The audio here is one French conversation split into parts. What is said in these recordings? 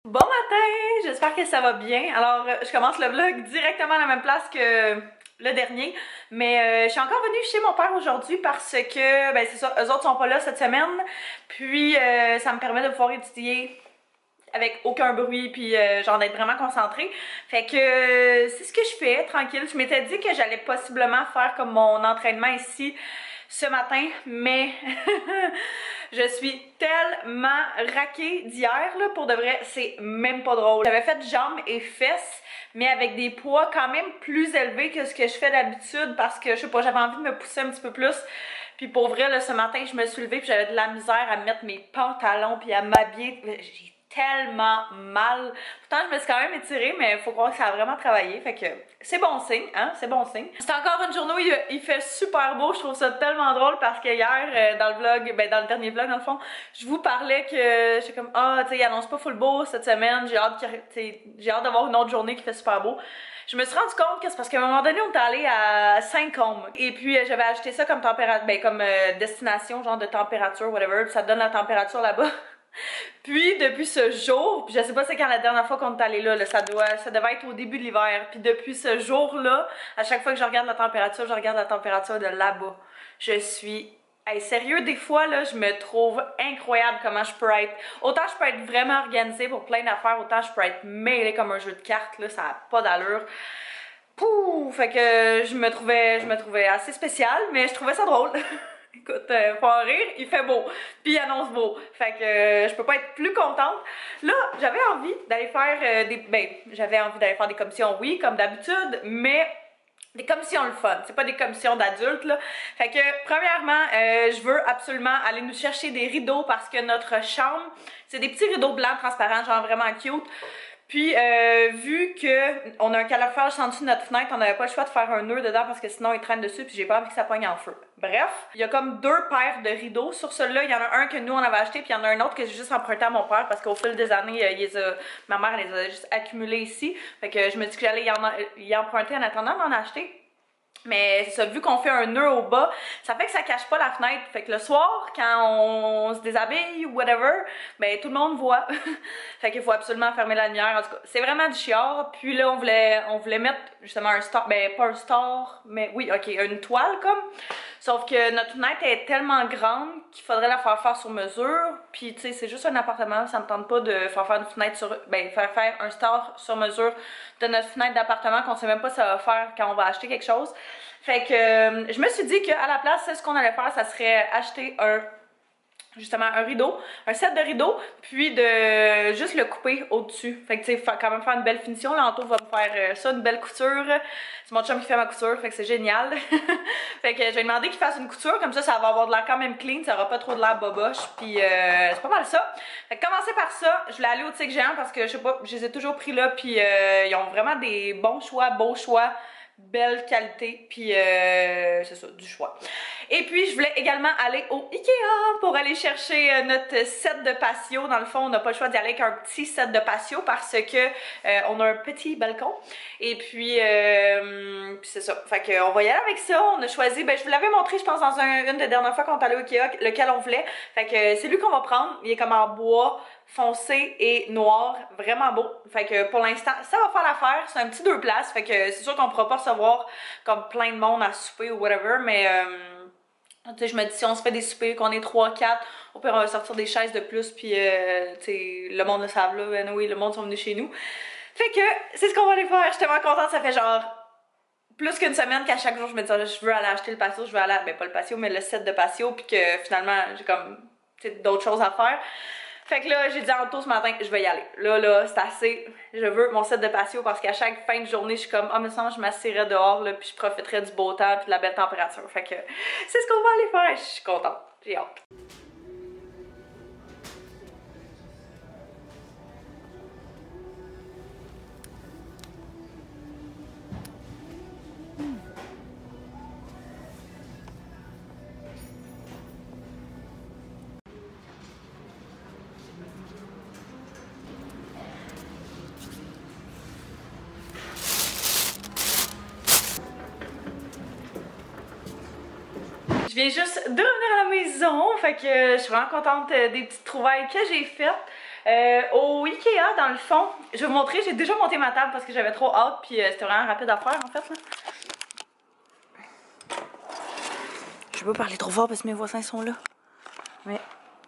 Bon matin! J'espère que ça va bien. Alors, je commence le vlog directement à la même place que le dernier. Mais je suis encore venue chez mon père aujourd'hui parce que, ben c'est ça, eux autres sont pas là cette semaine. Puis, ça me permet de pouvoir étudier avec aucun bruit puis genre d'être vraiment concentrée. Fait que c'est ce que je fais, tranquille. Je m'étais dit que j'allais possiblement faire comme mon entraînement ici ce matin, mais je suis tellement raquée d'hier, là, pour de vrai, c'est même pas drôle. J'avais fait jambes et fesses, mais avec des poids quand même plus élevés que ce que je fais d'habitude parce que, je sais pas, j'avais envie de me pousser un petit peu plus. Puis pour vrai, là, ce matin, je me suis levée puis j'avais de la misère à mettre mes pantalons puis à m'habiller. J'ai tellement mal. Pourtant, je me suis quand même étirée, mais il faut croire que ça a vraiment travaillé. Fait que c'est bon signe, hein? C'est bon signe. C'est encore une journée où il fait super beau. Je trouve ça tellement drôle parce que hier, dans le vlog, ben dans le dernier vlog, dans le fond, je vous parlais que j'étais comme, ah, tu sais, il annonce pas full beau cette semaine. J'ai hâte d'avoir une autre journée qui fait super beau. Je me suis rendu compte que c'est parce qu'à un moment donné, on est allé à Saint-Côme. Et puis, j'avais ajouté ça comme température, ben, comme destination, genre de température, whatever. Puis ça te donne la température là-bas. Puis depuis ce jour, puis je sais pas c'est quand la dernière fois qu'on est allé là, ça devait être au début de l'hiver. Puis depuis ce jour-là, à chaque fois que je regarde la température, je regarde la température de là-bas. Je suis hey, sérieux, des fois là, je me trouve incroyable comment je peux être. Autant je peux être vraiment organisée pour plein d'affaires, autant je peux être mêlée comme un jeu de cartes, là, ça a pas d'allure. Pouh! Fait que je me trouvais assez spéciale, mais je trouvais ça drôle. Écoute, faut en rire, il fait beau, puis il annonce beau. Fait que je peux pas être plus contente. Là, j'avais envie d'aller faire j'avais envie d'aller faire des commissions, oui, comme d'habitude, mais des commissions le fun, c'est pas des commissions d'adultes là. Fait que premièrement, je veux absolument aller nous chercher des rideaux parce que notre chambre, c'est des petits rideaux blancs transparents, genre vraiment cute. Puis, vu que on a un calorifère en dessous de notre fenêtre, on n'avait pas le choix de faire un nœud dedans parce que sinon il traîne dessus puis j'ai pas envie que ça pogne en feu. Bref, il y a comme deux paires de rideaux. Sur celui-là, il y en a un que nous on avait acheté puis il y en a un autre que j'ai juste emprunté à mon père parce qu'au fil des années, ma mère les a juste accumulés ici. Fait que je me dis que j'allais y emprunter en attendant d'en acheter. Mais c'est ça, vu qu'on fait un nœud au bas, ça fait que ça cache pas la fenêtre. Fait que le soir, quand on se déshabille ou whatever, ben tout le monde voit. Fait qu'il faut absolument fermer la lumière. En tout cas, c'est vraiment du chiard. Puis là, on voulait mettre justement un star, ben pas un star, mais oui, ok, une toile comme. Sauf que notre fenêtre est tellement grande qu'il faudrait la faire sur mesure. Puis tu sais, c'est juste un appartement, ça me tente pas de faire une fenêtre faire un star sur mesure de notre fenêtre d'appartement qu'on sait même pas ça va faire quand on va acheter quelque chose. Fait que je me suis dit qu'à la place, ce qu'on allait faire, ça serait acheter justement un rideau, un set de rideaux, puis de juste le couper au-dessus. Fait que tu sais, quand même faire une belle finition. Là, Anto va me faire ça, une belle couture. C'est mon chum qui fait ma couture, fait que c'est génial. Fait que je vais demander qu'il fasse une couture, comme ça va avoir de l'air quand même clean, ça aura pas trop de l'air boboche, puis c'est pas mal ça. Fait que commencer par ça, je voulais aller au Tigre Géant parce que je sais pas, je les ai toujours pris là, puis ils ont vraiment des bons choix, beaux choix, belle qualité, puis c'est ça, du choix. Et puis je voulais également aller au Ikea pour aller chercher notre set de patio. Dans le fond, on n'a pas le choix d'y aller avec un petit set de patio parce que on a un petit balcon. Et puis c'est ça. Fait qu'on va y aller avec ça. On a choisi, ben je vous l'avais montré, je pense, dans une des dernières fois qu'on est allé au Ikea, lequel on voulait. Fait que c'est lui qu'on va prendre. Il est comme en bois foncé et noir, vraiment beau. Fait que pour l'instant, ça va faire l'affaire. C'est un petit 2 places. Fait que c'est sûr qu'on pourra pas recevoir comme plein de monde à souper ou whatever, mais tu sais, je me dis, si on se fait des soupers, qu'on est 3-4, au pire, on va sortir des chaises de plus, puis, tu sais, le monde le savent, là, ben oui, le monde sont venus chez nous. Fait que, c'est ce qu'on va aller faire, je suis tellement contente, ça fait genre plus qu'une semaine qu'à chaque jour, je me dis, je veux aller acheter le patio, je veux aller, ben pas le patio, mais le set de patio, puis que finalement, j'ai comme, tu sais, d'autres choses à faire. Fait que là, j'ai dit à Anto ce matin, je vais y aller. Là, c'est assez. Je veux mon set de patio parce qu'à chaque fin de journée, je suis comme, ah, mais ça, je m'assirais dehors, là, puis je profiterais du beau temps, puis de la belle température. Fait que c'est ce qu'on va aller faire. Je suis contente. J'ai hâte. Je viens juste de revenir à la maison, fait que je suis vraiment contente des petites trouvailles que j'ai faites. Au Ikea, dans le fond, je vais vous montrer, j'ai déjà monté ma table parce que j'avais trop hâte, puis c'était vraiment rapide à faire en fait. Là. Je vais pas parler trop fort parce que mes voisins sont là. Mais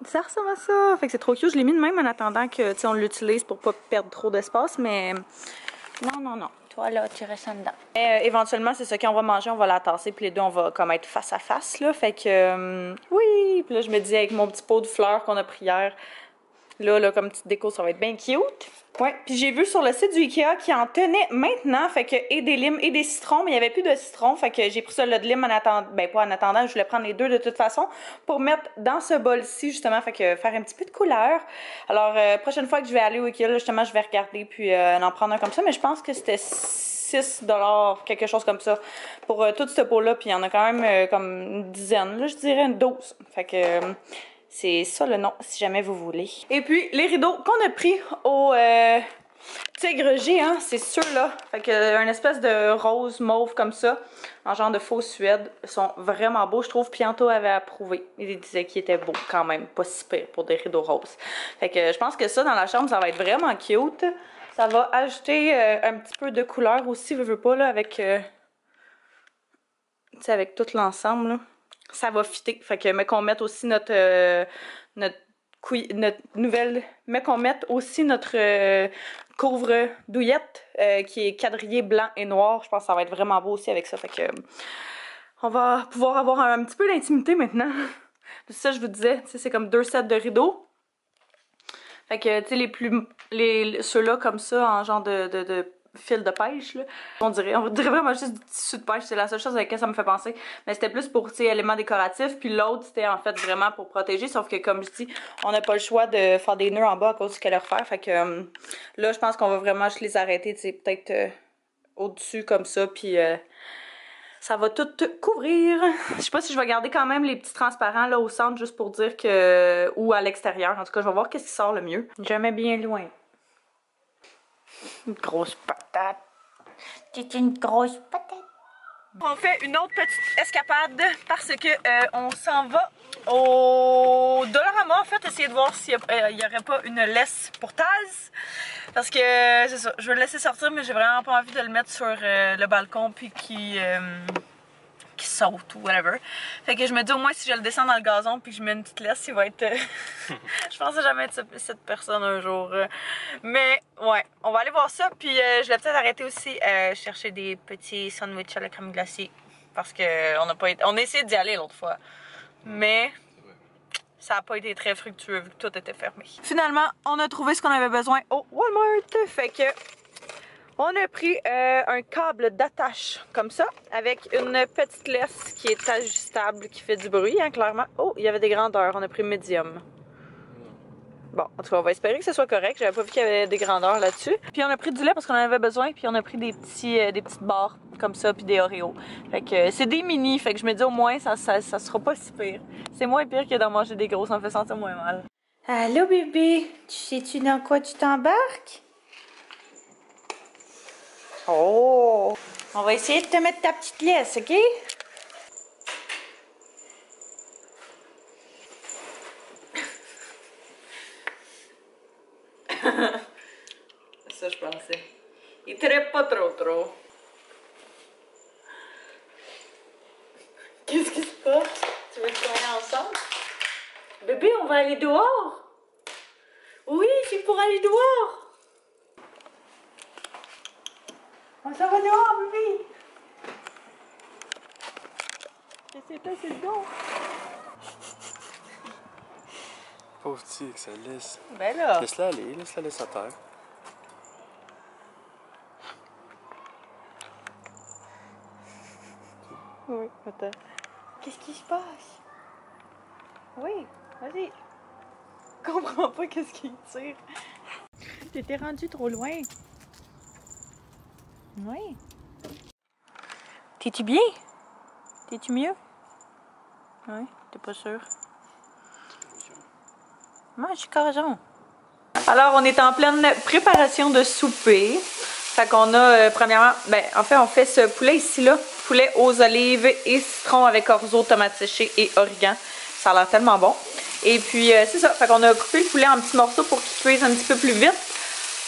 ça ressemble à ça. Fait que c'est trop cute. Je l'ai mis de même en attendant que on l'utilise pour pas perdre trop d'espace, mais non. Toi là, tu restes en dedans. Éventuellement, c'est ça, quand on va manger, on va la tasser, puis les deux, on va comme être face à face, là. Fait que, oui! Puis là, je me dis, avec mon petit pot de fleurs qu'on a pris hier, là, comme petite déco, ça va être bien cute. Ouais, puis j'ai vu sur le site du Ikea qui en tenait maintenant, fait que et des limes et des citrons, mais il n'y avait plus de citron, fait que j'ai pris ça là de lime en attendant, ben pas en attendant, je voulais prendre les deux de toute façon pour mettre dans ce bol-ci justement, fait que faire un petit peu de couleur. Alors, prochaine fois que je vais aller au Ikea, là, justement, je vais regarder puis en prendre un comme ça, mais je pense que c'était 6 $, quelque chose comme ça, pour tout ce pot-là, puis il y en a quand même comme une dizaine, là, je dirais une 12. Fait que... c'est ça le nom, si jamais vous voulez. Et puis, les rideaux qu'on a pris au Tigre G, hein, c'est ceux-là. Fait que, une espèce de rose mauve comme ça, en genre de faux suède. Ils sont vraiment beaux, je trouve. Pianto avait approuvé. Il disait qu'ils étaient beaux quand même, pas si pire pour des rideaux roses. Fait que, je pense que ça, dans la chambre, ça va être vraiment cute. Ça va ajouter un petit peu de couleur aussi, veux pas, là, avec... tu sais, avec tout l'ensemble, là. Ça va fitter. Fait que, mais qu'on mette aussi notre nouvelle... Mais qu'on mette aussi notre couvre-douillette qui est quadrillé blanc et noir. Je pense que ça va être vraiment beau aussi avec ça. Fait que... on va pouvoir avoir un petit peu d'intimité maintenant. C'est ça, je vous disais. C'est comme 2 sets de rideaux. Fait que, tu sais, ceux-là comme ça, en genre de fil de pêche, là. On dirait vraiment juste du tissu de pêche, c'est la seule chose avec laquelle ça me fait penser. Mais c'était plus pour, tu sais, éléments décoratifs, puis l'autre, c'était en fait vraiment pour protéger, sauf que, comme je dis, on n'a pas le choix de faire des nœuds en bas à cause du calorifère, fait que là, je pense qu'on va vraiment juste les arrêter, tu sais, peut-être au-dessus comme ça, puis ça va tout couvrir. Je sais pas si je vais garder quand même les petits transparents là au centre, juste pour dire que... ou à l'extérieur, en tout cas, je vais voir qu'est-ce qui sort le mieux. Jamais bien loin. Une grosse patate. C'est une grosse patate. On fait une autre petite escapade parce que on s'en va au Dollarama en fait, essayer de voir s'il y aurait pas une laisse pour Taz. Parce que c'est ça, je veux le laisser sortir mais j'ai vraiment pas envie de le mettre sur le balcon puis qui saute ou whatever. Fait que je me dis au moins si je le descends dans le gazon puis que je mets une petite laisse, il va être... je pensais jamais être cette personne un jour. Mais ouais, on va aller voir ça. Puis je vais peut-être arrêter aussi chercher des petits sandwichs à la crème glacée. Parce que on a essayé d'y aller l'autre fois. Mais ça n'a pas été très fructueux vu que tout était fermé. Finalement, on a trouvé ce qu'on avait besoin au Walmart. Fait que... on a pris un câble d'attache comme ça, avec une petite laisse qui est ajustable, qui fait du bruit, hein, clairement. Oh, il y avait des grandeurs, on a pris médium. Bon, en tout cas, on va espérer que ce soit correct. J'avais pas vu qu'il y avait des grandeurs là-dessus. Puis on a pris du lait parce qu'on en avait besoin, puis on a pris des petites barres comme ça, puis des Oreos. Fait que c'est des mini, fait que je me dis au moins, ça sera pas si pire. C'est moins pire que d'en manger des gros, ça me fait sentir moins mal. Allô bébé, tu sais-tu dans quoi tu t'embarques? Oh! On va essayer de te mettre ta petite laisse, ok? Ça, je pensais. Il traite pas trop. Qu'est-ce qui se passe? Tu veux qu'on aille ensemble? Bébé, on va aller dehors? Oui, c'est pour aller dehors! On s'en va dehors, bébé! C'est le dos! Pauvre petit avec sa laisse. Ben là! Laisse-la aller, laisse-la laisser à terre. Oui, attends. Qu'est-ce qui se passe? Oui, vas-y. Je comprends pas qu'est-ce qu'il tire. T'étais rendu trop loin. Oui. T'es-tu bien? T'es-tu mieux? Oui, t'es pas sûr? Moi, je suis corageant. Alors, on est en pleine préparation de souper. Fait qu'on a, premièrement, ben, en fait, on fait ce poulet ici, là. Poulet aux olives et citron avec orzo, tomates séchées et origan. Ça a l'air tellement bon. Et puis, c'est ça. Fait qu'on a coupé le poulet en petits morceaux pour qu'il cuise un petit peu plus vite.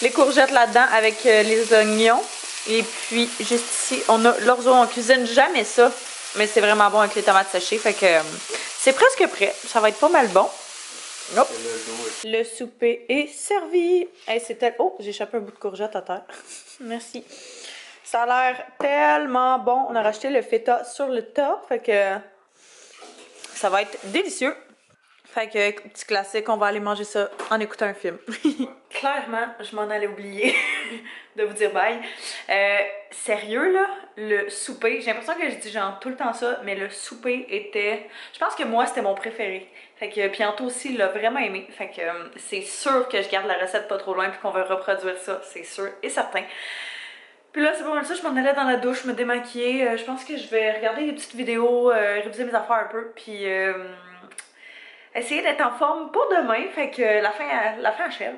Les courgettes là-dedans avec les oignons. Et puis, juste ici, on a l'orzo. On cuisine jamais ça. Mais c'est vraiment bon avec les tomates séchées. Fait que c'est presque prêt. Ça va être pas mal bon. Hop. Le souper est servi. Hey, c'était... Oh, j'ai échappé un bout de courgette à terre. Merci. Ça a l'air tellement bon. On a racheté le feta sur le tas. Fait que ça va être délicieux. Fait que, petit classique, on va aller manger ça en écoutant un film. Clairement, je m'en allais oublier de vous dire bye. Sérieux, là, le souper, j'ai l'impression que je dis genre tout le temps ça, mais le souper était... Je pense que moi, c'était mon préféré. Fait que Pianto aussi l'a vraiment aimé. Fait que c'est sûr que je garde la recette pas trop loin puis qu'on va reproduire ça, c'est sûr et certain. Puis là, c'est pas mal ça, je m'en allais dans la douche, me démaquiller. Je pense que je vais regarder des petites vidéos, réviser mes affaires un peu, puis... essayer d'être en forme pour demain, fait que la fin achève.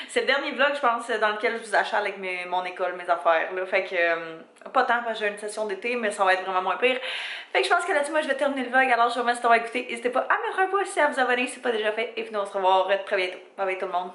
C'est le dernier vlog, je pense, dans lequel je vous achète avec mon école, mes affaires, là. Fait que, pas tant parce que j'ai une session d'été, mais ça va être vraiment moins pire. Fait que je pense que là-dessus, moi, je vais terminer le vlog. Alors, je vous remercie d'avoir écouté. N'hésitez pas à mettre un pouce et à vous abonner si ce n'est pas déjà fait. Et puis, nous, on se revoit très bientôt. Bye bye tout le monde.